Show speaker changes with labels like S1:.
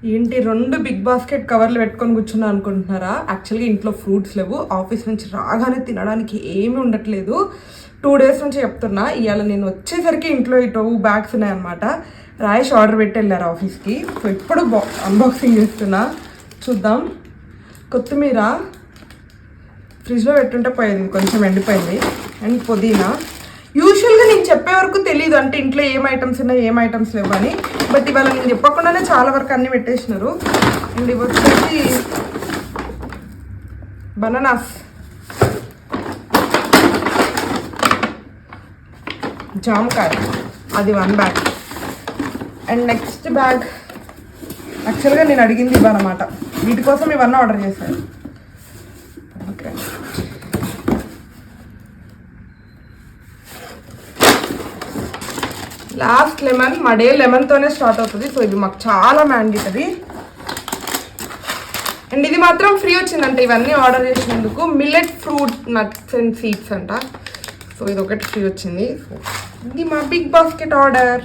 S1: ఏంటి 2 big basket కవర్లు పెట్టుకొని కూర్చున్నా అనుకుంటున్నారా? యాక్చువల్గా ఇంట్లో ఫ్రూట్స్ లేవు, ఆఫీస్ నుంచి రాగానే తినడానికి ఏమీ ఉండట్లేదు. 2 డేస్ నుంచి చెప్తున్నా. ఇవాళ నేను వచ్చేసరికి ఇంట్లో ఈ 2 బ్యాగ్స్ ఉన్నాయన్నమాట. రాయేష్ ఆర్డర్ పెట్టి వెళ్ళారు ఆఫీస్కి. సో ఇప్పుడు అన్బాక్సింగ్ చేస్తున్నా, చూద్దాం. కొత్తిమీర ఫ్రిడ్జ్లో పెట్టుంటే పోయింది, కొంచెం ఎండిపోయింది. అండ్ పుదీనా. యూజువల్గా నేను చెప్పే వరకు తెలియదు అంటే ఇంట్లో ఏం ఐటమ్స్ ఉన్నాయి ఏం ఐటమ్స్ లేవు అని. బట్ ఇవాళ నేను చెప్పకుండానే చాలా వరకు అన్నీ పెట్టేసినారు. అండ్ ఇవి వచ్చేసి బనానాస్, జామకాయ, అది 1 బ్యాగ్. అండ్ నెక్స్ట్ బ్యాగ్ యాక్చువల్గా నేను అడిగింది ఇవ్వనమాట. వీటి కోసం ఇవన్నీ ఆర్డర్ చేశాను. Okay, last lemon. మా డే లెమన్తోనే స్టార్ట్ అవుతుంది. సో ఇది మాకు చాలా మ్యాండేటరీ. అండ్ ఇది మాత్రం ఫ్రీ వచ్చిందంట ఇవన్నీ ఆర్డర్ చేసినందుకు. Millet fruit nuts and seeds అంట. సో ఇది ఒకటి ఫ్రీ వచ్చింది. సో ఇది మా బిగ్ బాస్కెట్ ఆర్డర్.